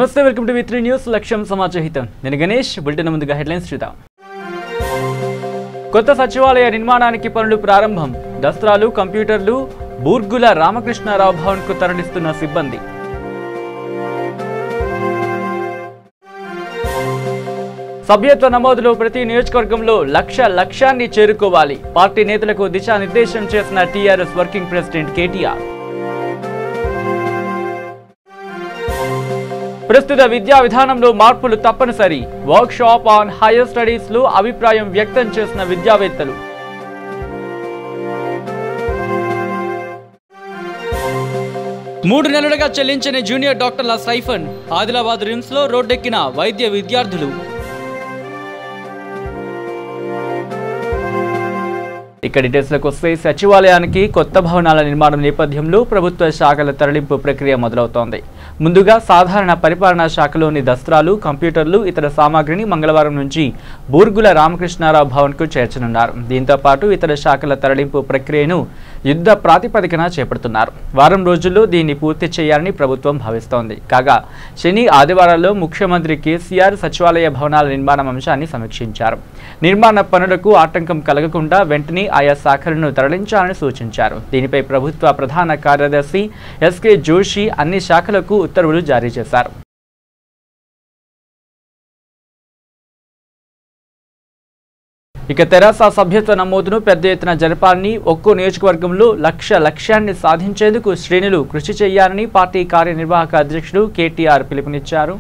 నమస్తే, welcome to V3 news. లక్ష్యం సమాచాహితం. నేను గణేష్. బులెటిన్ ముందుగా హెడ్లైన్స్ చూద్దాం. కొత్త సచివాలయ నిర్మాణానికి పనులు ప్రారంభం. దస్త్రాలు, కంప్యూటర్లు బూర్గుల రామకృష్ణారావు భవన్కు తరలిస్తున్న సిబ్బంది. సభ్యత్వ నమోదులో ప్రతి నియోజకవర్గంలో లక్ష్యాన్ని చేరుకోవాలి. పార్టీ నేతలకు దిశానిర్దేశం చేసిన టీఆర్ఎస్ వర్కింగ్ ప్రెసిడెంట్ కేటీఆర్. ప్రస్తుత విద్యా విధానంలో మార్పులు తప్పనిసరి. Work shop on higher studies లో అభిప్రాయం వ్యక్తం చేసిన విద్యావేత్తలు. మూడు నెలలుగా చెల్లించని జూనియర్ డాక్టర్ల స్టైఫండ్. ఆదిలాబాద్ రిమ్స్ లో రోడ్డెక్కిన వైద్య విద్యార్థులు. ఇక డీటెయిల్స్లోకి వస్తే, సచివాలయానికి కొత్త భవనాల నిర్మాణం నేపథ్యంలో ప్రభుత్వ శాఖల తరలింపు ప్రక్రియ మొదలవుతోంది. ముందుగా సాధారణ పరిపాలనా శాఖలోని దస్త్రాలు, కంప్యూటర్లు, ఇతర సామాగ్రిని మంగళవారం నుంచి బూర్గుల రామకృష్ణారావు భవన్కు చేర్చనున్నారు. దీంతో పాటు ఇతర శాఖల తరలింపు ప్రక్రియను యుద్ధ ప్రాతిపదికన చేపడుతున్నారు. వారం రోజుల్లో దీన్ని పూర్తి చేయాలని ప్రభుత్వం భావిస్తోంది. కాగా శని, ఆదివారాల్లో ముఖ్యమంత్రి కేసీఆర్ సచివాలయ భవనాల నిర్మాణం అంశాన్ని సమీక్షించారు. నిర్మాణ పనులకు ఆటంకం కలగకుండా వెంటనే ఆయా శాఖలను తరలించాలని సూచించారు. దీనిపై ప్రభుత్వ ప్రధాన కార్యదర్శి ఎస్కే జోషి అన్ని శాఖలకు ఉత్తర్వులు జారీ చేశారు. ఇక తెరాస సభ్యత్వ నమోదును పెద్ద ఎత్తున జరపాలని, ఒక్కో నియోజకవర్గంలో లక్ష్యాన్ని సాధించేందుకు శ్రేణులు కృషి చేయాలని పార్టీ కార్యనిర్వాహక అధ్యక్షుడు కేటీఆర్ పిలుపునిచ్చారు.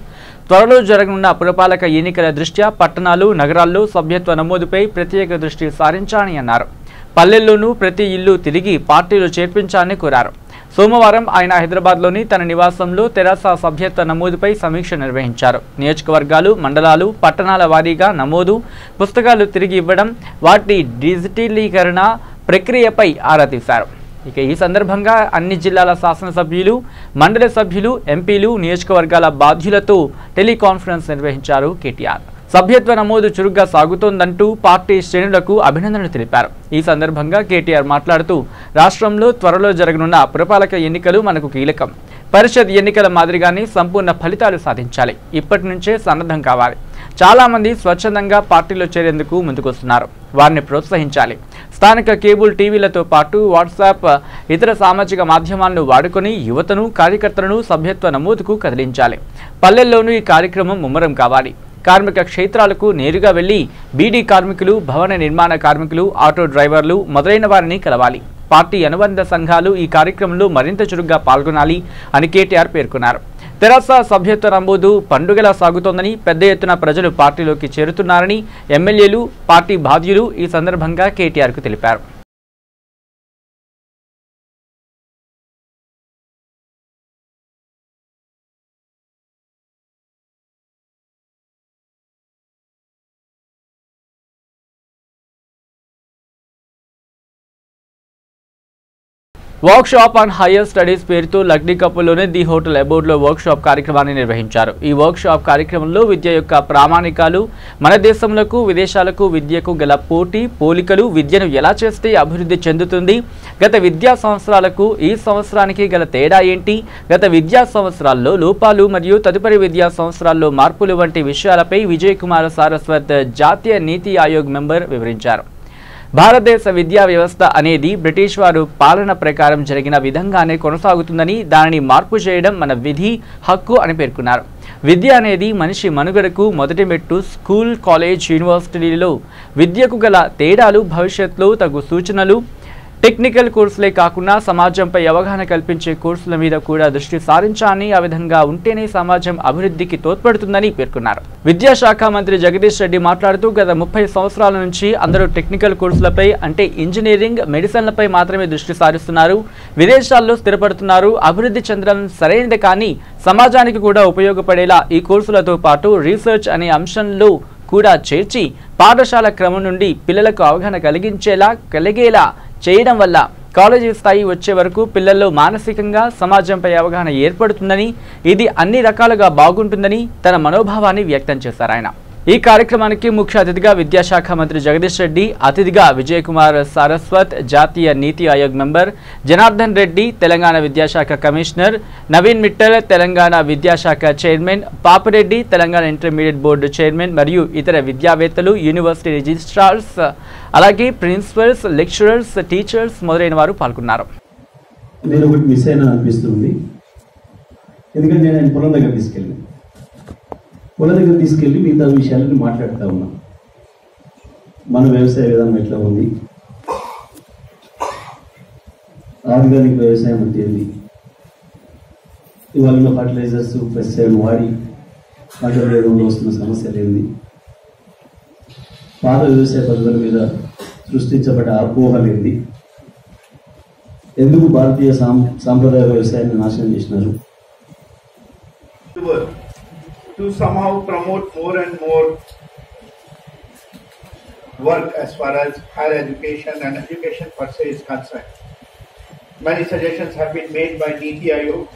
త్వరలో జరగనున్న పురపాలక ఎన్నికల దృష్ట్యా పట్టణాలు, నగరాల్లో సభ్యత్వ నమోదుపై ప్రత్యేక దృష్టి సారించాలని అన్నారు. పల్లెల్లోనూ ప్రతి ఇల్లు తిరిగి పార్టీలో చేర్పించాలని కోరారు. సోమవారం ఆయన హైదరాబాద్లోని తన నివాసంలో తెరాస సభ్యత్వ నమోదుపై సమీక్ష నిర్వహించారు. నియోజకవర్గాలు, మండలాలు, పట్టణాల వారీగా నమోదు, పుస్తకాలు తిరిగి ఇవ్వడం, వాటి డిజిటలీకరణ ప్రక్రియపై ఆరా తీశారు. ఇక ఈ సందర్భంగా అన్ని జిల్లాల శాసనసభ్యులు, మండల సభ్యులు, ఎంపీలు, నియోజకవర్గాల బాధ్యులతో టెలికాన్ఫరెన్స్ నిర్వహించారు కేటీఆర్. సభ్యత్వ నమోదు చురుగ్గా సాగుతోందంటూ పార్టీ శ్రేణులకు అభినందనలు తెలిపారు. ఈ సందర్భంగా కేటీఆర్ మాట్లాడుతూ, రాష్ట్రంలో త్వరలో జరగనున్న పురపాలక ఎన్నికలు మనకు కీలకం. పరిషత్ ఎన్నికల మాదిరిగానే సంపూర్ణ ఫలితాలు సాధించాలి. ఇప్పటి నుంచే సన్నద్ధం కావాలి. చాలా మంది స్వచ్ఛందంగా పార్టీలో చేరేందుకు ముందుకొస్తున్నారు. వారిని ప్రోత్సహించాలి. స్థానిక కేబుల్ టీవీలతో పాటు వాట్సాప్, ఇతర సామాజిక మాధ్యమాలను వాడుకొని యువతను, కార్యకర్తలను సభ్యత్వ నమోదుకు కదిలించాలి. పల్లెల్లోనూ ఈ కార్యక్రమం ముమ్మరం కావాలి. కార్మిక క్షేత్రాలకు నేరుగా వెళ్లి బీడీ కార్మికులు, భవన నిర్మాణ కార్మికులు, ఆటో డ్రైవర్లు మొదలైన వారిని కలవాలి. పార్టీ అనుబంధ సంఘాలు ఈ కార్యక్రమంలో మరింత చురుగ్గా పాల్గొనాలి అని కేటీఆర్ పేర్కొన్నారు. తెరాస సభ్యత్వ నమోదు పండుగలా సాగుతోందని, పెద్ద ఎత్తున ప్రజలు పార్టీలోకి చేరుతున్నారని ఎమ్మెల్యేలు, పార్టీ బాధ్యులు ఈ సందర్భంగా కేటీఆర్కు తెలిపారు. Work shop on higher studies పేరుతో లగ్డికప్పులోని ది హోటల్ అబోర్డ్లో వర్క్ షాప్ కార్యక్రమాన్ని నిర్వహించారు. ఈ వర్క్ షాప్ కార్యక్రమంలో విద్య యొక్క ప్రామాణికాలు, మన దేశంలో విదేశాలకు విద్యకు గల పోటీ, పోలికలు, విద్యను ఎలా చేస్తే అభివృద్ధి చెందుతుంది, గత విద్యా సంవత్సరాలకు ఈ సంవత్సరానికి గల తేడా ఏంటి, గత విద్యా సంవత్సరాల్లో లోపాలు మరియు తదుపరి విద్యా సంవత్సరాల్లో మార్పులు వంటి విషయాలపై విజయ్ కుమార్ సారస్వత్, జాతీయ నీతి ఆయోగ్ మెంబర్ వివరించారు. భారతదేశ విద్యా వ్యవస్థ అనేది బ్రిటిష్ వారు పాలన ప్రకారం జరిగిన విధంగానే కొనసాగుతుందని, దానిని మార్పు చేయడం మన విధి, హక్కు అని పేర్కొన్నారు. విద్య అనేది మనిషి మనుగడకు మొదటి మెట్టు. స్కూల్, కాలేజ్, యూనివర్సిటీలలో విద్యకు గల తేడాలు, భవిష్యత్తులో తగు సూచనలు, టెక్నికల్ కోర్సులే కాకుండా సమాజంపై అవగాహన కల్పించే కోర్సుల మీద కూడా దృష్టి సారించాలని, ఆ విధంగా ఉంటేనే సమాజం అభివృద్ధికి తోడ్పడుతుందని పేర్కొన్నారు. విద్యాశాఖ మంత్రి జగదీష్ రెడ్డి మాట్లాడుతూ, గత 30 సంవత్సరాల నుంచి అందరూ టెక్నికల్ కోర్సులపై అంటే ఇంజనీరింగ్, మెడిసిన్లపై మాత్రమే దృష్టి సారిస్తున్నారు. విదేశాల్లో స్థిరపడుతున్నారు. అభివృద్ధి చెందడం సరైనది, కానీ సమాజానికి కూడా ఉపయోగపడేలా ఈ కోర్సులతో పాటు రీసెర్చ్ అనే అంశంలో కూడా చేర్చి పాఠశాల క్రమం నుండి పిల్లలకు అవగాహన కలిగేలా చేయడం వల్ల కాలేజీ స్థాయి వచ్చే వరకు పిల్లల్లో మానసికంగా సమాజంపై అవగాహన ఏర్పడుతుందని, ఇది అన్ని రకాలుగా బాగుంటుందని తన మనోభావాన్ని వ్యక్తం చేశారు ఆయన. ఈ కార్యక్రమానికి ముఖ్య అతిథిగా విద్యాశాఖ మంత్రి జగదీష్ రెడ్డి, అతిథిగా విజయ్ కుమార్ సారస్వత్, జాతీయ నీతి ఆయోగ్ మెంబర్ జనార్దన్ రెడ్డి, తెలంగాణ విద్యాశాఖ కమిషనర్ నవీన్ మిట్టల్, తెలంగాణ విద్యాశాఖ chairman Papireddy, Telangana intermediate board chairman మరియు ఇతర విద్యావేత్తలు, యూనివర్సిటీ రిజిస్ట్రార్స్, అలాగే ప్రిన్సిపల్స్, లెక్చరర్స్, టీచర్స్ మొదలైన వారు పాల్గొన్నారు. నేను ఒకటి మిస్ అయినా అనిపిస్తుంది. ఎందుకంటే నేను పొలం దగ్గర తీసుకెళ్ళి మిగతా విషయాలను మాట్లాడుతూ ఉన్నా. మన వ్యవసాయ విధానం ఎట్లా ఉంది, ఆర్గానిక్ వ్యవసాయం అంటే ఏంది, ఇవాళ ఉన్న ఫర్టిలైజర్స్ పెస్టిసైడ్ వాడి పంటల వేగంలో వస్తున్న సమస్యలు ఏంది, పాత వ్యవసాయ పద్ధతుల మీద సృష్టించబడ్డ అపోహలు ఏంది, ఎందుకు భారతీయ సాంప్రదాయ వ్యవసాయాన్ని నాశనం చేసినారు. To somehow promote more and more work as far as higher education and education per se is concerned. Many suggestions have been made by NITI Aayog,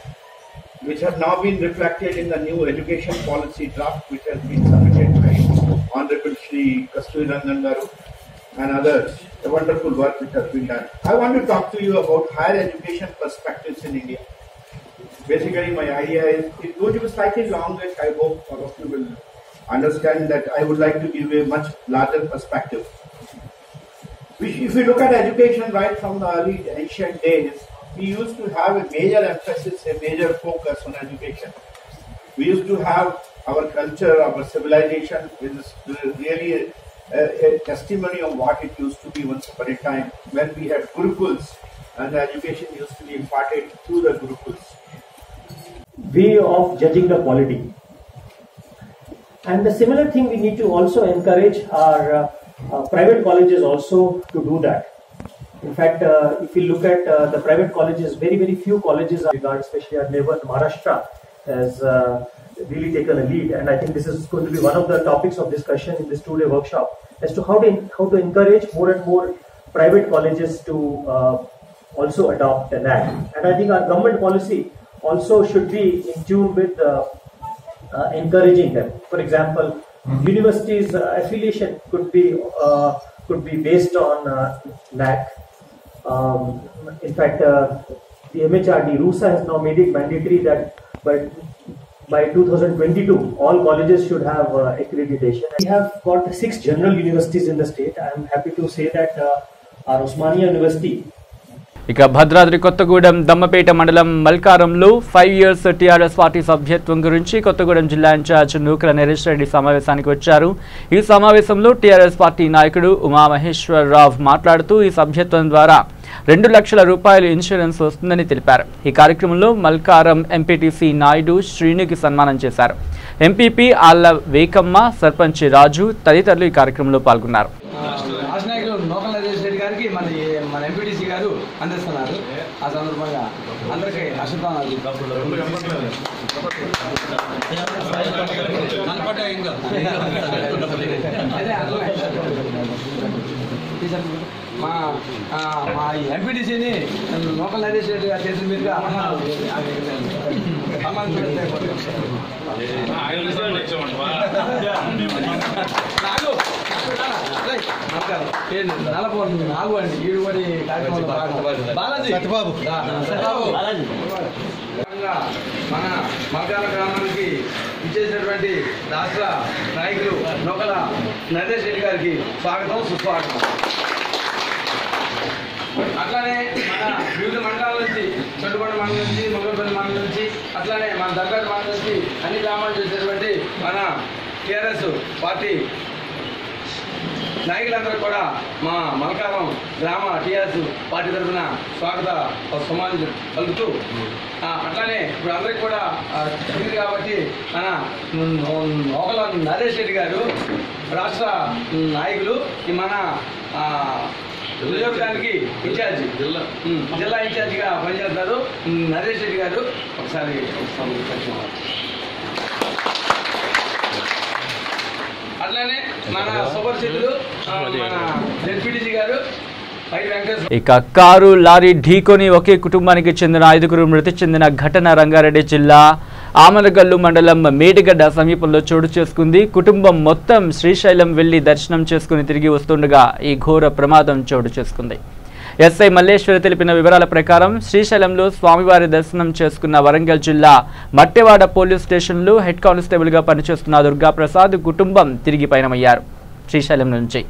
which have now been reflected in the new education policy draft, which has been submitted by Honorable Shri Kasturi Rangan Garu and others. A wonderful work which has been done. I want to talk to you about higher education perspectives in India. Basically, my idea is, it's going to be slightly long, and I hope all of you will understand that I would like to give a much larger perspective. If you look at education right from the early ancient days, we used to have a major emphasis, a major focus on education. We used to have our culture, our civilization, which is really a testimony of what it used to be once upon a time, when we had gurukuls, and the education used to be imparted through the gurukuls. Way of judging the quality, and the similar thing we need to also encourage our private colleges also to do that. In fact, if you look at the private colleges, very few colleges are regarded, especially our neighbor Maharashtra, has really taken a lead, and I think this is going to be one of the topics of discussion in this 2-day workshop as to how to encourage more and more private colleges to also adopt an act. And I think our government policy also should be in tune with encouraging them. For example, universities affiliation could be based on NAC. In fact, the MHRD RUSA has now made it mandatory that by 2022 all colleges should have accreditation. We have got 6 general universities in the state. I am happy to say that our Osmania University. ఇక భద్రాద్రి కొత్తగూడెం దమ్మపేట మండలం మల్కారంలో 5 years TRS party సభ్యత్వం గురించి కొత్తగూడెం జిల్లా incharge నూకల నరేష్ రెడ్డి సమావేశానికి వచ్చారు. ఈ సమావేశంలో TRS party నాయకుడు ఉమామహేశ్వరరావు మాట్లాడుతూ ఈ సభ్యత్వం ద్వారా 2 లక్షల రూపాయలు ఇన్సూరెన్స్ వస్తుందని తెలిపారు. ఈ కార్యక్రమంలో మల్కారం ఎంపీటీసీ నాయుడు శ్రీనుకి సన్మానం చేశారు. ఎంపీపీ ఆళ్ల వేకమ్మ, సర్పంచ్ రాజు తదితరులు ఈ కార్యక్రమంలో పాల్గొన్నారు. మన ఎంపీటీసీ గారు అందిస్తున్నారు. ఆ సందర్భంగా అందరికీ అశుభాలు. మా ఎంపీటీసీని లోకల్ నరేష్ రెడ్డి గారి చేతుల మీదుగా నాగు అండి ఈడుబడి మన మల్కాల గ్రామానికి ఇచ్చేసినటువంటి రాష్ట్ర నాయకులు నోకల నరేష్ రెడ్డి గారికి స్వాగతం, సుస్వాగతం. అట్లానే మన వివిధ మండలాల నుంచి, చెట్టుకొండ మండలం నుంచి, మొగల్పల్లి మండలం నుంచి, అట్లానే మన దగ్గర మండలం నుంచి అన్ని గ్రామాలు చేసేటువంటి మన టీఆర్ఎస్ పార్టీ నాయకులందరూ కూడా మా మల్కారం గ్రామ టీఆర్ఎస్ పార్టీ తరఫున స్వాగత సమాజం కలుగుతూ, అట్లానే ఇప్పుడు అందరికి కూడా తెలియదు కాబట్టి మన నోకల నరేష్ రెడ్డి గారు రాష్ట్ర నాయకులు, మన నియోజకానికి ఇన్ఛార్జి, జిల్లా ఇన్ఛార్జిగా పనిచేస్తారు నరేష్ రెడ్డి గారు. ఒకసారి అట్లానే మన సుపరిచితులు మన జెడ్పీటీసీ గారు ఇక కారు లారీ ఢీకొని ఒకే కుటుంబానికి చెందిన 5గురు మృతి చెందిన ఘటన రంగారెడ్డి జిల్లా ఆమరగల్లు మండలం మేడిగడ్డ సమీపంలో చోటు చేసుకుంది. కుటుంబం మొత్తం శ్రీశైలం వెళ్లి దర్శనం చేసుకుని తిరిగి వస్తుండగా ఈ ఘోర ప్రమాదం చోటు చేసుకుంది. ఎస్ఐ మల్లేశ్వరి తెలిపిన వివరాల ప్రకారం శ్రీశైలంలో స్వామివారి దర్శనం చేసుకున్న వరంగల్ జిల్లా మట్టెవాడ పోలీస్ స్టేషన్లో హెడ్ కానిస్టేబుల్ గా పనిచేస్తున్న దుర్గాప్రసాద్ కుటుంబం తిరిగి పయనమయ్యారు. శ్రీశైలం నుంచి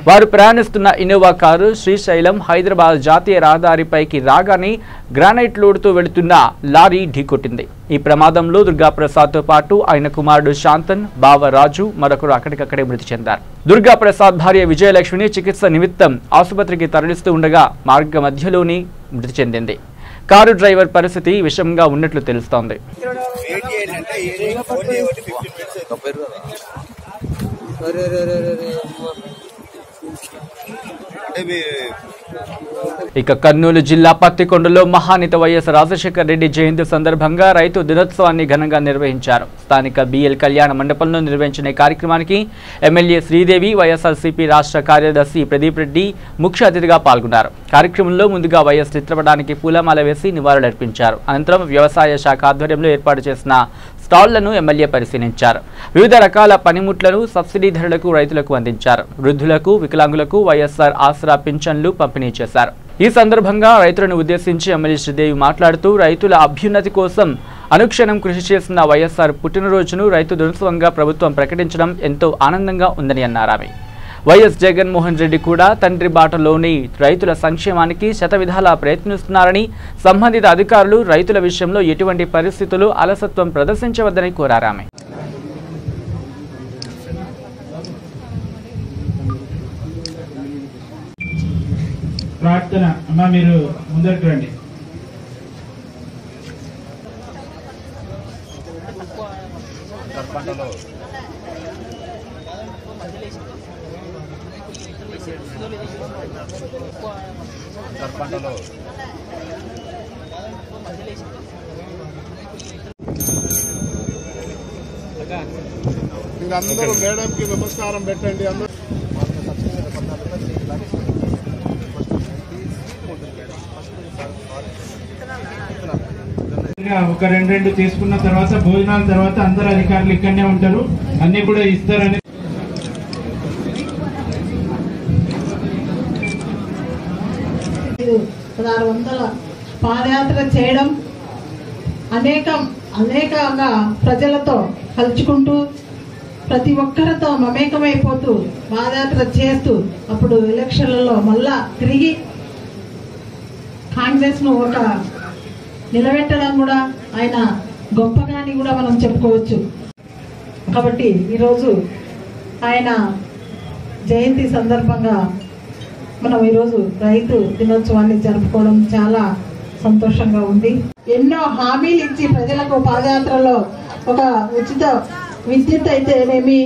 వారు ప్రయాణిస్తున్న ఇన్నోవా కారు శ్రీశైలం హైదరాబాద్ జాతీయ రహదారిపైకి రాగానే గ్రానైట్ లోడుతో వెళుతున్న లారీ ఢీకొట్టింది. ఈ ప్రమాదంలో దుర్గాప్రసాద్తో పాటు ఆయన కుమారుడు శాంతన్, బావ రాజు మరొకరు అక్కడికక్కడే మృతి చెందారు. దుర్గాప్రసాద్ భార్య విజయలక్ష్మిని చికిత్స నిమిత్తం ఆసుపత్రికి తరలిస్తూ ఉండగా మార్గ మధ్యలోనే మృతి చెందింది. కారు డ్రైవర్ పరిస్థితి విషమంగా ఉన్నట్లు తెలుస్తోంది. ఇక కర్నూలు జిల్లా పత్తికొండలో మహానేత వైఎస్ రాజశేఖర రెడ్డి జయంతి సందర్భంగా రైతు దినోత్సవాన్ని ఘనంగా నిర్వహించారు. స్థానిక బిఎల్ కళ్యాణ మండపంలో నిర్వహించిన కార్యక్రమానికి ఎమ్మెల్యే శ్రీదేవి, వైఎస్ఆర్సీపీ రాష్ట్ర కార్యదర్శి ప్రదీప్ రెడ్డి ముఖ్య అతిథిగా పాల్గొన్నారు. కార్యక్రమంలో ముందుగా వైఎస్ చిత్రపటానికి పూలమాల వేసి నివాళులర్పించారు. అనంతరం వ్యవసాయ శాఖ ఆధ్వర్యంలో ఏర్పాటు చేసిన స్టాళ్లను ఎమ్మెల్యే పరిశీలించారు. వివిధ రకాల పనిముట్లను సబ్సిడీ ధరలకు రైతులకు అందించారు. వృద్ధులకు, వికలాంగులకు వైఎస్ఆర్ ఆసరా పింఛన్లు పంపిణీ చేశారు. ఈ సందర్భంగా రైతులను ఉద్దేశించి ఎమ్మెల్యే శ్రీదేవి మాట్లాడుతూ రైతుల అభ్యున్నతి కోసం అనుక్షణం కృషి చేస్తున్న వైఎస్ఆర్ పుట్టినరోజును రైతు దినోత్సవంగా ప్రభుత్వం ప్రకటించడం ఎంతో ఆనందంగా ఉందని అన్నారు. వైఎస్ జగన్మోహన్ రెడ్డి కూడా తండ్రి బాటలోని రైతుల సంక్షేమానికి శతవిధాలా ప్రయత్నిస్తున్నారని, సంబంధిత అధికారులు రైతుల విషయంలో ఎటువంటి పరిస్థితులు అలసత్వం ప్రదర్శించవద్దని కోరారు. ప్రార్థన అమ్మా, మీరు ముందరికి రండి. అందరూ మేడంకి నమస్కారం పెట్టండి. అందరూ ఒక రెండు తీసుకున్న తర్వాత భోజనాల తర్వాత అందరు అధికారులు ఇక్కడనే ఉంటారు, అన్ని కూడా ఇస్తారని. పాదయాత్ర చేయడం, అనేకంగా ప్రజలతో కలుచుకుంటూ ప్రతి ఒక్కరితో మమేకమైపోతూ పాదయాత్ర చేస్తూ అప్పుడు ఎలక్షన్లలో మళ్ళా తిరిగి కాంగ్రెస్ ను ఒక నిలబెట్టడం కూడా ఆయన గొప్పగాని కూడా మనం చెప్పుకోవచ్చు. కాబట్టి ఈరోజు ఆయన జయంతి సందర్భంగా మనం ఈరోజు రైతు దినోత్సవాన్ని జరుపుకోవడం చాలా సంతోషంగా ఉంది. ఎన్నో హామీలు ఇచ్చి ప్రజలకు పాదయాత్రలో ఒక ఉచిత విద్యుత్ అయితేనేమి.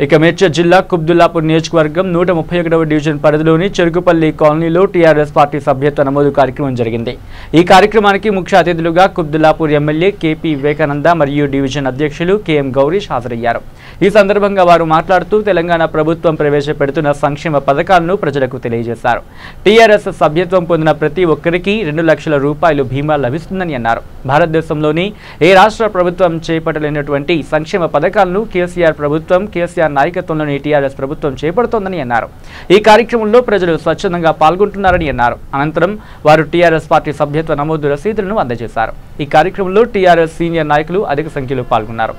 ఇక మేడ్చల్ జిల్లా కుబ్దుల్లాపూర్ నియోజకవర్గం 131వ డివిజన్ పరిధిలోని చెరుకుపల్లి కాలనీలో టీఆర్ఎస్ పార్టీ సభ్యత్వ నమోదు కార్యక్రమం జరిగింది. ఈ కార్యక్రమానికి ముఖ్య అతిథులుగా కుబ్దుల్లాపూర్ ఎమ్మెల్యే కేపీ వివేకానంద మరియు డివిజన్ అధ్యక్షులు కెఎం గౌరీష్ హాజరయ్యారు. ఈ సందర్భంగా వారు మాట్లాడుతూ తెలంగాణ ప్రభుత్వం ప్రవేశపెడుతున్న సంక్షేమ పథకాలను ప్రజలకు తెలియజేశారు. టీఆర్ఎస్ సభ్యత్వం పొందిన ప్రతి ఒక్కరికి 2 లక్షల రూపాయలు బీమా లభిస్తుందని అన్నారు. భారతదేశంలోని ఏ రాష్ట్ర ప్రభుత్వం చేపట్టలేనటువంటి సంక్షేమ పథకాలను కేసీఆర్ ప్రభుత్వం, కేసీఆర్ నాయకత్వంలోని టీఆర్ఎస్ ప్రభుత్వం చేపడుతోందని అన్నారు. ఈ కార్యక్రమంలో ప్రజలు స్వచ్ఛందంగా పాల్గొంటున్నారని అన్నారు. అనంతరం వారు టీఆర్ఎస్ పార్టీ సభ్యత్వ నమోదు రసీదులను అందజేశారు. ఈ కార్యక్రమంలో టీఆర్ఎస్ సీనియర్ నాయకులు అధిక సంఖ్యలో పాల్గొన్నారు.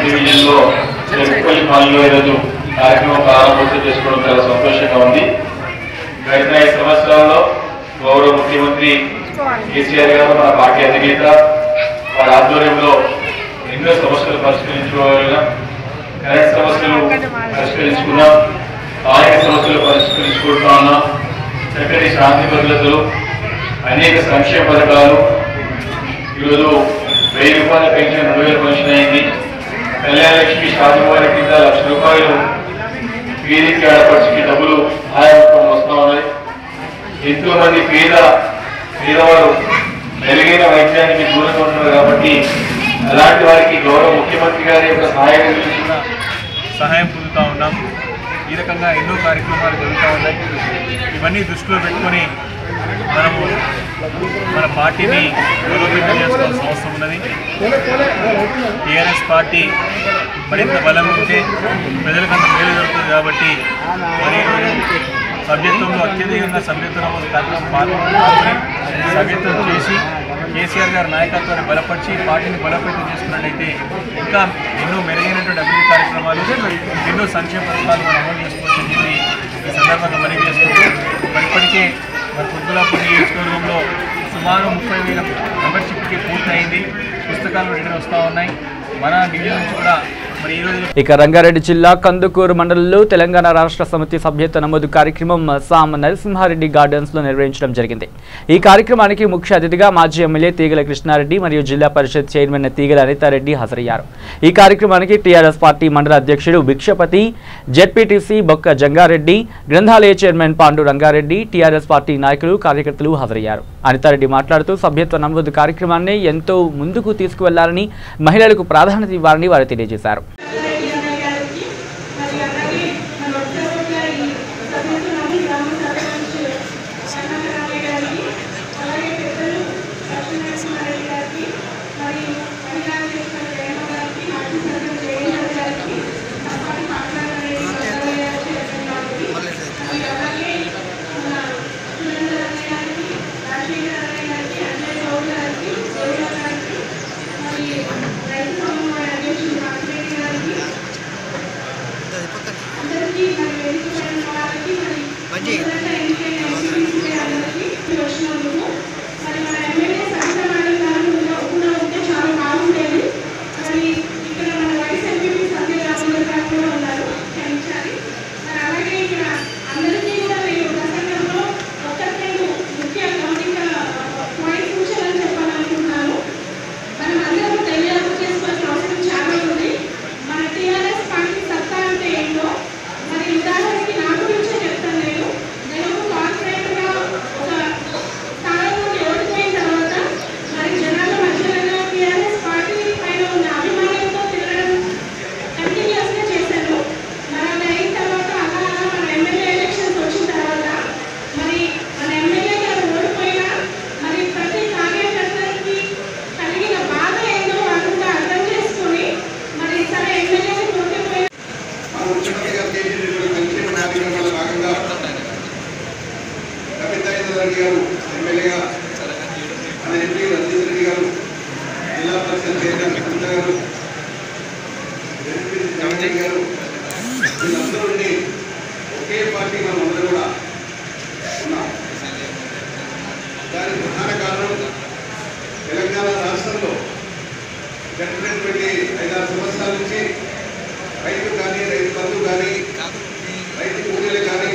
డివిజన్ లో చెరుకుపల్లి కాలనీలో ఈరోజు కార్యక్రమం ప్రారంభోత్సవం చేసుకోవడం చాలా సంతోషంగా ఉంది. గత 5 సంవత్సరాల్లో గౌరవ ముఖ్యమంత్రి కేసీఆర్ గారు, మన పార్టీ అధినేత, వారి ఆధ్వర్యంలో ఎన్నో సమస్యలు పరిష్కరించుకోగలిగాం. కరెంట్ సమస్యలు పరిష్కరించుకున్నాం, స్థానిక సమస్యలు పరిష్కరించుకుంటా ఉన్నాం. చక్కటి శాంతి భద్రతలు, అనేక సంక్షేమ పథకాలు. ఈరోజు 1000 రూపాయల పెన్షన్ 2000 పెన్షన్ అయింది. కళ్యాణ లక్ష్మి స్వామివారి కింద 1,00,000 రూపాయలు పేదకి ఆడపడికి డబ్బులు సహాయం వస్తూ ఉన్నాయి. ఎంతో మంది పేదవారు మెరుగైన వైద్యానికి దూరంగా ఉంటున్నారు కాబట్టి అలాంటి వారికి గౌరవ ముఖ్యమంత్రి గారి యొక్క సహాయం పొందుతూ ఉన్నాం. ఈ రకంగా ఎన్నో కార్యక్రమాలు జరుగుతూ ఉన్నాయి. ఇవన్నీ దృష్టిలో పెట్టుకొని మనము మన పార్టీని బలోపేతం చేసుకోవాల్సిన అవసరం ఉన్నది. టీఆర్ఎస్ పార్టీ మరింత బలం ఉంటే ప్రజలకంత మేలు జరుగుతుంది కాబట్టి మరి సభ్యత్వంలో అత్యధికంగా సభ్యత్వం కార్యక్రమం పాల్గొని సభ్యత్వం చేసి కేసీఆర్ గారి నాయకత్వాన్ని బలపరిచి పార్టీని బలోపేతం చేసుకున్నట్టయితే ఇంకా ఎన్నో మెరుగైనటువంటి అభివృద్ధి కార్యక్రమాలు, ఎన్నో సంక్షేమ పథకాలు మనం అమలు చేసుకోవచ్చని చెప్పి ఈ సందర్భంగా మనవి చేసుకుంటూ ఇప్పటికే మరి పొద్దులాపూర్ నియోజకవర్గంలో సుమారు 30,000 మెంబర్షిప్కి పూర్తయింది. పుస్తకాలు రిటర్న్ వస్తూ ఉన్నాయి. మన నియోజకవర్గం నుంచి కూడా ఇక రంగారెడ్డి జిల్లా కందుకూరు మండలంలో తెలంగాణ రాష్ట్ర సమితి సభ్యత్వ నమోదు కార్యక్రమం సాం నరసింహారెడ్డి గార్డెన్స్ లో నిర్వహించడం జరిగింది. ఈ కార్యక్రమానికి ముఖ్య అతిథిగా మాజీ ఎమ్మెల్యే తీగల కృష్ణారెడ్డి మరియు జిల్లా పరిషత్ చైర్మన్ తీగల అనితారెడ్డి హాజరయ్యారు. ఈ కార్యక్రమానికి టీఆర్ఎస్ పార్టీ మండల అధ్యక్షుడు భిక్షపతి, జెడ్పీటీసీ బొక్క జంగారెడ్డి, గ్రంథాలయ chairman Pandu Rangareddy, TRS party నాయకులు కార్యకర్తలు హాజరయ్యారు. అనితారెడ్డి మాట్లాడుతూ సభ్యత్వ నమోదు కార్యక్రమాన్ని ఎంతో ముందుకు తీసుకువెళ్లాలని, మహిళలకు ప్రాధాన్యత ఇవ్వాలని వారు తెలియజేశారు. ఒకే పార్టీ మనం అందరూ కూడా ఉన్నాం. దానికి ప్రధాన కారణం తెలంగాణ రాష్ట్రంలో గడిచినటువంటి 5-6 సంవత్సరాల నుంచి రైతు కానీ, రైతు బంధు కానీ, రైతు కూలీలు కానీ,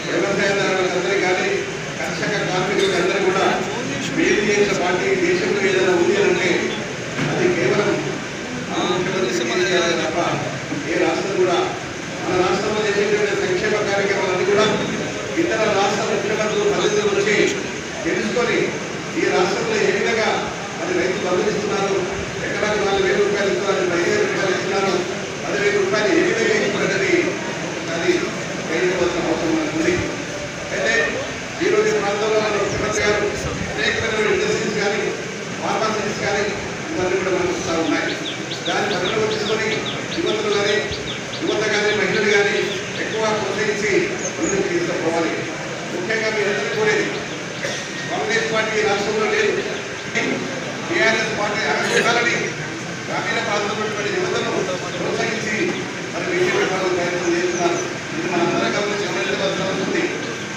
వ్యవసాయదారులందరూ కానీ, కర్షక కార్మికులకు అందరూ కూడా మేలు చేసిన పార్టీ దేశంలో ఏదైనా ఉంది అంటే అది కేవలం ముఖ్యమంత్రి తప్ప ఏ రాష్ట్రం కూడా మన రాష్ట్రంలో చేసేటువంటి సంక్షేమ కార్యక్రమాలన్నీ కూడా ఇతర రాష్ట్ర ముఖ్యమంత్రులు పరిధిలో నుంచి తెలుసుకొని ఈ రాష్ట్రంలో ఏ విధంగా అది రైతు బంధువులు ఎకరాకు 4,000 రూపాయలు ఇస్తున్నారు, 5,000 రూపాయలు ఇస్తున్నారు, 10,000 రూపాయలు ఏ విధంగా ఇస్తున్నది అది గ్రహించవలసిన అవసరం ఉంది. అయితే ఈరోజు ఈ ప్రాంతంలో మన ముఖ్యమంత్రి గారు అనేకమైన ఇండస్ట్రీస్ కానీ, ఫార్మాసిటీస్ కానీ ఇవన్నీ కూడా మనకు వస్తూ ఉన్నాయి. దాన్ని పరిగణలో తీసుకొని యువతలు కానీ, యువత కానీ, మహిళలు కానీ ఎక్కువ ప్రోత్సహించి ముందుకు తీసుకుపోవాలి. ముఖ్యంగా మీరందరూ కోరేది కాంగ్రెస్ పార్టీ రాష్ట్రంలో లేదు, టీఆర్ఎస్ పార్టీ ఉండాలని గ్రామీణ ప్రాంతంలో యువతను ప్రోత్సహించి మరి విజయపడాలని ప్రయత్నం చేస్తున్నారు. ఇది మనందరం గమనించి గమనించవలసిన ఉంది.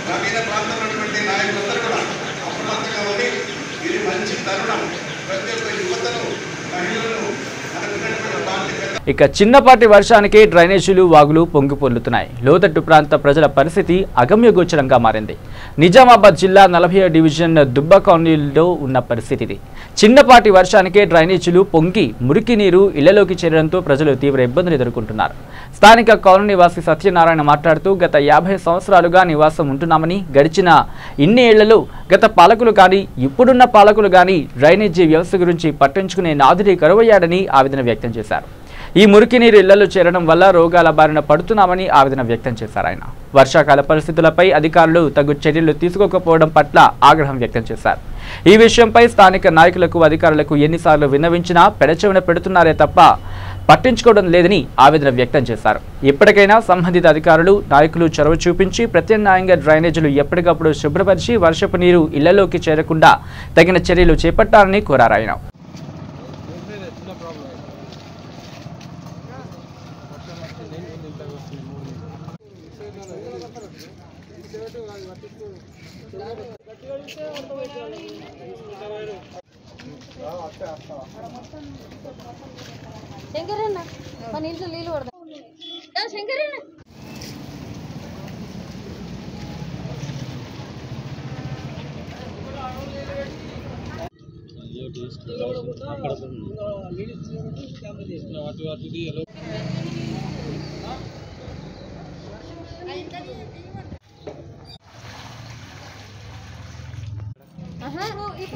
గ్రామీణ ప్రాంతంలో ఉన్నటువంటి నాయకులందరూ కూడా అప్రమత్తంగా ఉండి ఇది మంచి తరుణం. ప్రతి ఒక్క యువతను, మహిళలను మన ఇక చిన్నపాటి వర్షానికి డ్రైనేజీలు వాగులు పొంగిపొర్లుతున్నాయి. లోతట్టు ప్రాంత ప్రజల పరిస్థితి అగమ్యగోచరంగా మారింది. నిజామాబాద్ జిల్లా 40వ డివిజన్ దుబ్బ కాలనీలో ఉన్న పరిస్థితి. చిన్నపాటి వర్షానికే డ్రైనేజీలు పొంగి మురికి నీరు ఇళ్లలోకి చేరడంతో ప్రజలు తీవ్ర ఇబ్బందులు ఎదుర్కొంటున్నారు. స్థానిక కాలనీ నివాసి సత్యనారాయణ మాట్లాడుతూ గత 50 సంవత్సరాలుగా నివాసం ఉంటున్నామని, గడిచిన ఇన్ని ఏళ్లలో గత పాలకులు కానీ ఇప్పుడున్న పాలకులు కానీ డ్రైనేజీ వ్యవస్థ గురించి పట్టించుకునే నాదుడి కరువయ్యాడని ఆవేదన వ్యక్తం చేశారు. ఈ మురికి నీరు ఇళ్లలో చేరడం వల్ల రోగాల బారిన పడుతున్నామని ఆవేదన వ్యక్తం చేశారు. ఆయన వర్షాకాల పరిస్థితులపై అధికారులు తగు చర్యలు తీసుకోకపోవడం పట్ల ఆగ్రహం వ్యక్తం చేశారు. ఈ విషయంపై స్థానిక నాయకులకు అధికారులకు ఎన్నిసార్లు విన్నవించినా పెడచెవిన పెడుతున్నారే తప్ప పట్టించుకోవడం లేదని ఆవేదన వ్యక్తం చేశారు. ఇప్పటికైనా సంబంధిత అధికారులు నాయకులు చొరవ చూపించి ప్రత్యామ్నాయంగా డ్రైనేజీలు ఎప్పటికప్పుడు శుభ్రపరిచి వర్షపు నీరు ఇళ్లలోకి చేరకుండా తగిన చర్యలు చేపట్టాలని కోరారు. ఆయన శంకరన్న మన ఇంట్లో నీళ్ళు పడదా శంకరన్న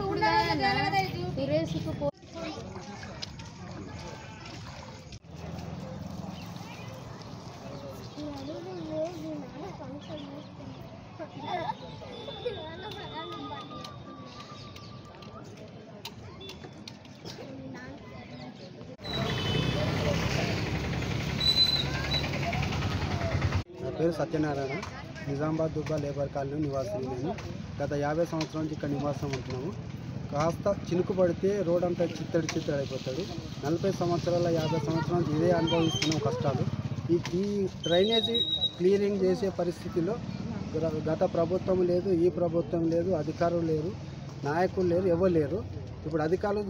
ఇప్పుడు నా పేరు సత్యనారాయణ. నిజామాబాద్ దుబ్బా లేబర్ కాలనీ నివాసం. నేను గత 50 సంవత్సరాల నుంచి ఇక్కడ నివాసం ఉంటున్నాము. కాస్త చినుకు పడితే రోడ్ అంతా చిత్తడి అయిపోతాడు. 40 సంవత్సరాల 50 సంవత్సరాల నుంచి ఇదే అనుభవిస్తున్నాం కష్టాలు. ఈ డ్రైనేజీ క్లియరింగ్ చేసే పరిస్థితిలో గత ప్రభుత్వం లేదు, ఈ ప్రభుత్వం లేదు, అధికారులు లేరు, నాయకులు లేరు, ఎవరు లేరు. ఇప్పుడు అధికారులు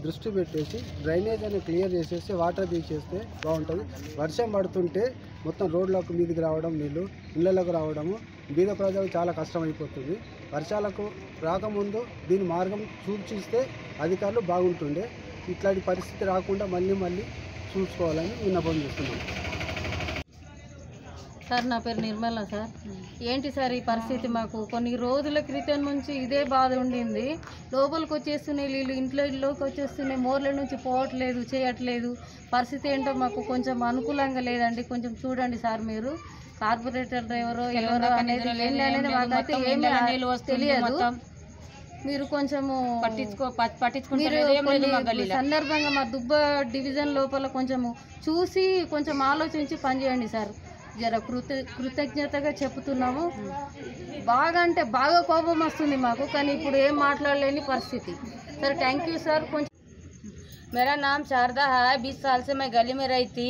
దృష్టి పెట్టేసి డ్రైనేజ్ అని క్లియర్ చేసేసి వాటర్ తీసేస్తే బాగుంటుంది. వర్షం పడుతుంటే మొత్తం రోడ్లకు మీదకి రావడం, నీళ్ళు ఇళ్లలోకి రావడము బీద ప్రజలకు చాలా కష్టమైపోతుంది. వర్షాలకు రాకముందు దీని మార్గం సూచిస్తే అధికారులు బాగుంటుండే. ఇట్లాంటి పరిస్థితి రాకుండా మళ్ళీ చూసుకోవాలని విన్నపం చేస్తున్నాం. సార్ నా పేరు నిర్మల సార్. ఏంటి సార్ ఈ పరిస్థితి? మాకు కొన్ని రోజుల క్రితం నుంచి ఇదే బాధ ఉండింది. లోపలికి వచ్చేస్తున్నాయి నీళ్ళు, ఇంట్లోకి వచ్చేస్తున్నాయి, మోర్ల నుంచి పోవట్లేదు, చేయట్లేదు. పరిస్థితి ఏంటో మాకు కొంచెం అనుకూలంగా లేదండి. కొంచెం చూడండి సార్ మీరు. కార్పొరేటర్ ఎవరో అనేది ఏంటనేది మాకైతే ఏమీ తెలియదు. మీరు కొంచెము పట్టించుకుంటారు. సందర్భంగా మా దుబ్బ డివిజన్ లోపల కొంచెము చూసి కొంచెం ఆలోచించి పనిచేయండి సార్. జర కృతజ్ఞతగా చెప్తున్నాము. బాగా అంటే బాగా కోపం వస్తుంది మాకు, కానీ ఇప్పుడు ఏం మాట్లాడలేని పరిస్థితి. Sir thank you sir. मेरा नाम शारदा है। 20 साल से मैं गली में रही थी।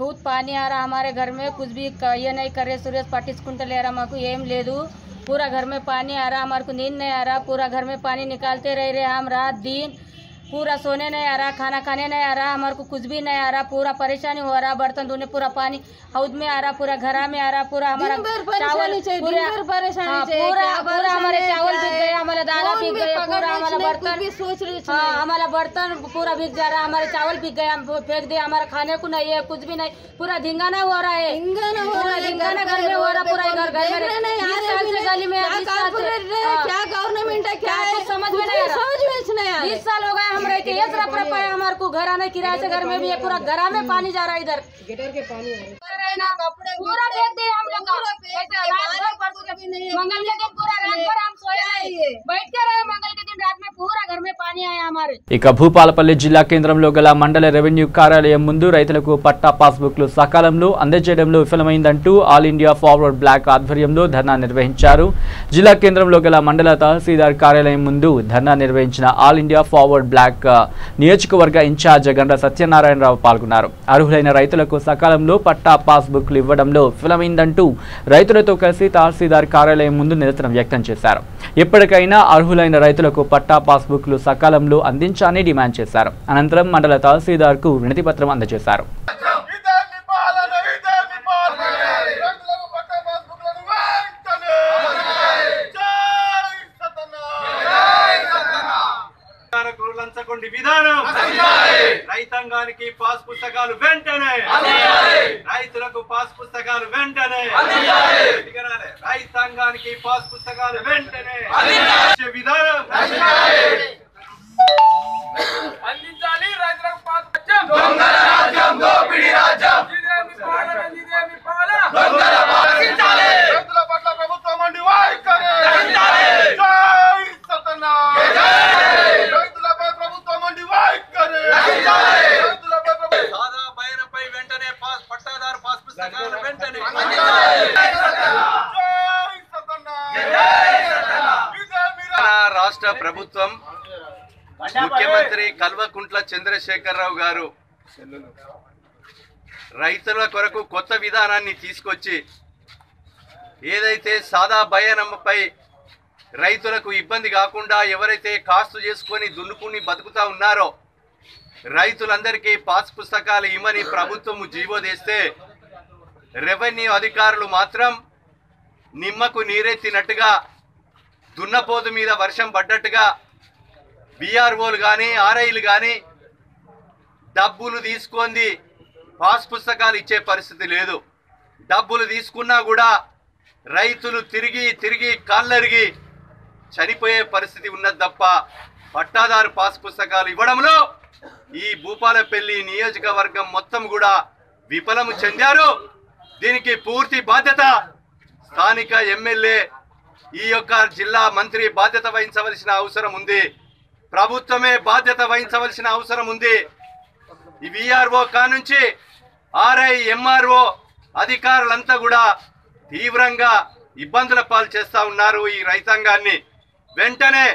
बहुत पानी आ रहा हमारे घर में, कुछ भी ये नहीं करे सुरेश पट्टिंచుకుంట లేరా మాకు ఏం లేదు। पूरा घर में पानी आ रहा, हमारे को नींद नहीं आ रहा। पूरा घर में पानी निकालते रह रहे हम रात दिन। पूरा सोने नहीं आ रहा, खाना खाने नहीं आ रहा, हमारे को कुछ भी नहीं आ रहा। पूरा परेशानी हो रहा, बर्तन धोने पूरा पानी हाउस में आ रहा, पूरा घर में आ रहा। पूरा हमारा चावल पूरा हमारे चावल बिक गए, हमारा दाना बिक गए, पूरा हमारा बर्तन हमारा बर्तन पूरा बिक जा रहा। हमारे चावल बिक गए, हम फेंक दिए। हमारा खाने को नहीं है, कुछ भी नहीं। पूरा धिंगाना हो रहा है, धिंगाना घर में हो रहा। पूरा घर में गली में क्या गवर्नमेंट है, क्या समझ में नहीं आ रहा। 20 साल हो गए हम रहते, एक रफ है हमारे को घर आने किराए से। घर में भी पूरा घर में पानी जा रहा है, इधर गिटर के पानी पूरा देख दिए हम लोग। मंगल के दिन पूरा रात भर हम सोए नहीं, बैठ के रहे। मंगल के दिन रात में पूरा घर में पानी आया हमारे। ఇక భూపాలపల్లి జిల్లా కేంద్రంలో గల మండల రెవెన్యూ కార్యాలయం ముందు రైతులకు పట్టా పాస్బుక్లు సకాలంలో అందజేయడంలో విఫలమైందంటూ ఆల్ ఇండియా ఫార్వర్డ్ బ్లాక్ ఆధ్వర్యంలో ధర్నా నిర్వహించారు। జిల్లా కేంద్రంలో గల మండల తహసీల్దార్ కార్యాలయం ముందు ధర్నా నిర్వహించిన ఆల్ ఇండియా ఫార్వర్డ్ బ్లాక్ నియోజకవర్గ ఇన్ఛార్జ్ గండ్ర సత్యనారాయణరావు పాల్గొన్నారు। అర్హులైన రైతులకు సకాలంలో పట్టా పాస్బుక్లు ఇవ్వడంలో విఫలమైందంటూ రైతులతో కలిసి తహసీల్దార్ కార్యాలయం ముందు నిరసన వ్యక్తం చేశారు। ఎప్పటికైనా అర్హులైన రైతులకు పట్టా పాస్బుక్లు సకాలంలో అందించాలని డిమాండ్ చేశారు. అనంతరం మండల తహసీల్దార్కు వినతి పత్రం అందజేశారు. విధానం రైతాంగానికి పాస్ పుస్తకాలు వెంటనే, రైతులకు పాస్ పుస్తకాలు వెంటనే, రైతాంగానికి పాస్ పుస్తకాలు వెంటనే విధానం అందించాలి. రైతులకు పాస్ పుస్తకం దొంగల రాజ్యం, దోపిడీ రాజ్యం, ఇదేమి పాలన, ఇదేమి పాలన, దొంగల పాలించాలి. రైతుల పట్ల ప్రభుత్వం అండి వైఖరి రచించాలి. జై సతనా, రైతులపై ప్రభుత్వం అండి వైఖరి రచించాలి. రైతులపై సాదా బయనపై వెంటనే పాస్ పట్టాదారు పాస్ పుస్తకాలు వెంటనే రాష్ట్ర ప్రభుత్వం ముఖ్యమంత్రి కల్వకుంట్ల చంద్రశేఖరరావు గారు రైతుల కొరకు కొత్త విధానాన్ని తీసుకొచ్చి ఏదైతే సాదా బయనమ్మపై రైతులకు ఇబ్బంది కాకుండా ఎవరైతే కాస్తు చేసుకొని దున్నుకుని బతుకుతా ఉన్నారో రైతులందరికీ పాస్ పుస్తకాలు ఇమ్మని ప్రభుత్వము జీవో తెస్తే రెవెన్యూ అధికారులు మాత్రం నిమ్మకు నీరెత్తినట్టుగా దున్నపోతు మీద వర్షం పడ్డట్టుగా బీఆర్ఓలు కానీ ఆర్ఐలు కానీ డబ్బులు తీసుకొని పాస్ పుస్తకాలు ఇచ్చే పరిస్థితి లేదు. డబ్బులు తీసుకున్నా కూడా రైతులు తిరిగి తిరిగి కాళ్ళరిగి చనిపోయే పరిస్థితి ఉన్నది తప్ప పట్టాదారు పాస్ పుస్తకాలు ఇవ్వడంలో ఈ భూపాలపల్లి నియోజకవర్గం మొత్తం కూడా విఫలము చెందారు. దీనికి పూర్తి బాధ్యత స్థానిక ఎమ్మెల్యే ఈ యొక్క జిల్లా మంత్రి బాధ్యత వహించవలసిన అవసరం ఉంది. ప్రభుత్వమే బాధ్యత వహించవలసిన అవసరం ఉంది. ఈ విఆర్ఓ కానుంచి ఆర్ఐ ఎంఆర్ఓ అధికారులంతా కూడా తీవ్రంగా ఇబ్బందుల పాలు చేస్తూ ఉన్నారు ఈ రైతాంగాన్ని. వెంటనే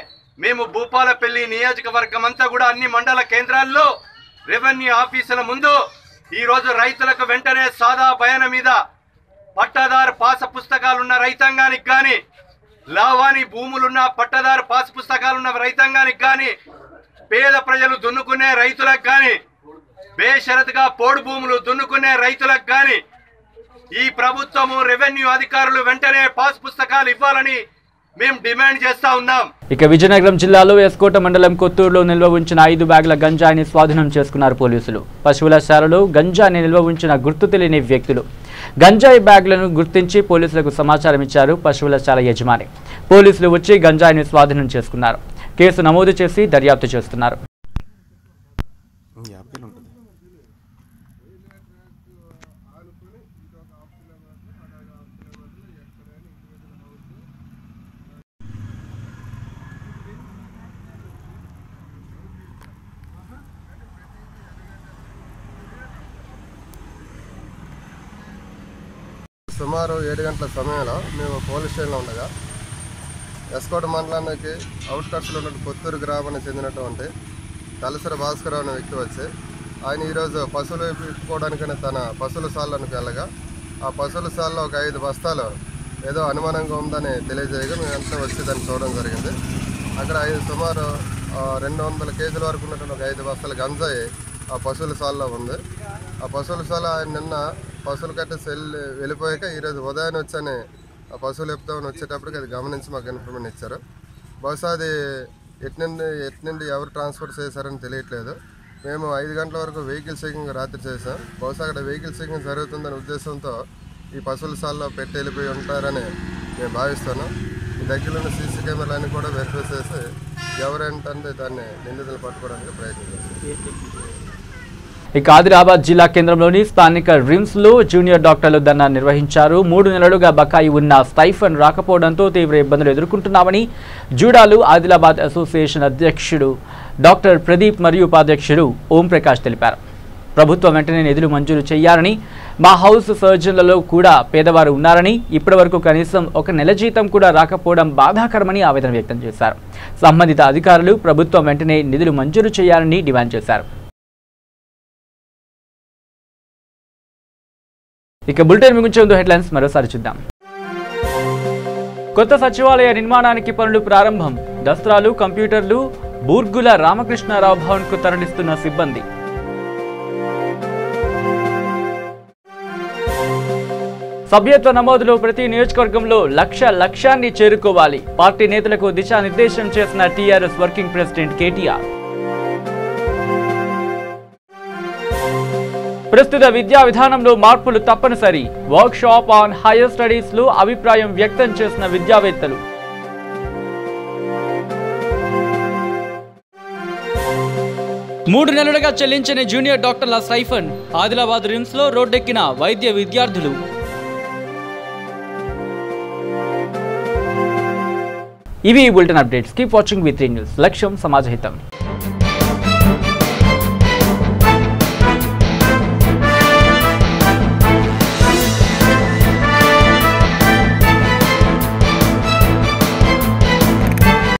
మేము భూపాలపల్లి నియోజకవర్గం అంతా కూడా అన్ని మండల కేంద్రాల్లో రెవెన్యూ ఆఫీసుల ముందు ఈరోజు రైతులకు వెంటనే సాదా బయన మీద పట్టాదారు పాస పుస్తకాలున్న రైతాంగానికి కానీ లావాని భూములున్న పట్టాదారు పాస్ పుస్తకాలున్న రైతాంగానికి కానీ పేద ప్రజలు దున్నుకునే రైతులకు కానీ బేషరతుగా పోడు భూములు దున్నుకునే రైతులకు కానీ ఈ ప్రభుత్వము రెవెన్యూ అధికారులు వెంటనే పాస్ పుస్తకాలు ఇవ్వాలని మేము డిమాండ్ చేస్తా ఉన్నాం. ఇక విజయనగరం జిల్లాలో ఎస్కోట మండలం కొత్తూరులో నిల్వ ఉంచిన 5 బ్యాగుల గంజాయిని స్వాధీనం చేసుకున్నారు పోలీసులు. పశువుల శాలలో గంజాయిని నిల్వ ఉంచిన గుర్తు తెలియని వ్యక్తులు గంజాయి బ్యాగులను గుర్తించి పోలీసులకు సమాచారం ఇచ్చారు పశువుల శాల యజమాని. పోలీసులు వచ్చి గంజాయిని స్వాధీనం చేసుకున్నారు. కేసు నమోదు చేసి దర్యాప్తు చేస్తున్నారు. సుమారు 7 గంటల సమయంలో మేము పోలీస్ స్టేషన్లో ఉండగా ఎస్కోట మండలానికి అవుట్కట్స్లో ఉన్న కొత్తూరు గ్రామానికి చెందినటువంటి తలసరి భాస్కర్ అనే వ్యక్తి వచ్చి ఆయన ఈరోజు పశువులు ఇప్పుకోవడానికని తన పశువుల సాల్లోకి వెళ్ళగా ఆ పశువుల సాల్లో ఒక 5 బస్తాలు ఏదో అనుమానంగా ఉందని తెలియజేయగా మేము అంతా వచ్చి దాన్ని చూడడం జరిగింది. అక్కడ సుమారు 200 కేజీల వరకు ఉన్నటువంటి ఒక 5 బస్తాల గంజాయి ఆ పశువుల సాల్లో ఉంది. ఆ పశువుల సాల ఆయన నిన్న పశువులు కట్టేసి వెళ్ళిపోయాక ఈరోజు ఉదయం వచ్చని ఆ పశువులు చెప్తామని వచ్చేటప్పటికి అది గమనించి మాకు ఇన్ఫర్మేషన్ ఇచ్చారు. బహుశా అది ఎటు నుండి ఎవరు ట్రాన్స్ఫర్ చేశారని తెలియట్లేదు. మేము 5 గంటల వరకు వెహికల్ చెకింగ్ రాత్రి చేసాం. బహుశా అక్కడ వెహికల్ చెకింగ్ జరుగుతుందనే ఉద్దేశంతో ఈ పశువుల సాల్లో పెట్టి వెళ్ళిపోయి ఉంటారని మేము భావిస్తున్నాం. ఈ దగ్గరలో సీసీ కెమెరాలన్నీ కూడా వెరిఫై చేసి ఎవరేంటంటే దాన్ని నిందితులు పట్టుకోవడానికి ప్రయత్నం చేస్తాం. ఇక ఆదిలాబాద్ జిల్లా కేంద్రంలోని స్థానిక రిమ్స్లో జూనియర్ డాక్టర్లు ధర్నా నిర్వహించారు. 3 నెలలుగా బకాయి ఉన్న స్టైఫండ్ రాకపోవడంతో తీవ్ర ఇబ్బందులు ఎదుర్కొంటున్నామని జూడాలు ఆదిలాబాద్ అసోసియేషన్ అధ్యక్షుడు డాక్టర్ ప్రదీప్ మరియు ఉపాధ్యక్షుడు ఓం ప్రకాష్ తెలిపారు. ప్రభుత్వం వెంటనే నిధులు మంజూరు చేయాలని, మా హౌస్ సర్జన్లలో కూడా పేదవారు ఉన్నారని, ఇప్పటివరకు కనీసం 1 నెల జీతం కూడా రాకపోవడం బాధాకరమని ఆవేదన వ్యక్తం చేశారు. సంబంధిత అధికారులు ప్రభుత్వం వెంటనే నిధులు మంజూరు చేయాలని డిమాండ్ చేశారు. ఇక బులెటిన్ ముగించే ముందు హెడ్లైన్స్ మరోసారి చూద్దాం. కొత్త సచివాలయ నిర్మాణానికి పనులు ప్రారంభం. దస్త్రాలు, కంప్యూటర్లు, బూర్గుల రామకృష్ణారావు భవన్కు తరలిస్తున్న సిబ్బంది. సభ్యత్వ నమోదులో ప్రతి నియోజకవర్గంలో లక్ష్యాన్ని చేరుకోవాలి. పార్టీ నేతలకు దిశానిర్దేశం చేసిన టీఆర్ఎస్ వర్కింగ్ ప్రెసిడెంట్ కేటీఆర్. ప్రస్తుత విద్యా విధానంలో మార్పులు తప్పనిసరి. Work shop on higher studies లో అభిప్రాయం వ్యక్తం చేసిన విద్యావేత్తలు. మూడు నెలలుగా చెల్లించని జూనియర్ డాక్టర్ల స్టైఫండ్. ఆదిలాబాద్ రిమ్స్ లో రోడ్డెక్కిన వైద్య విద్యార్థులు. ఇవి bulletin updates. Keep watching V3 news. లక్ష్యం సమాజహితం.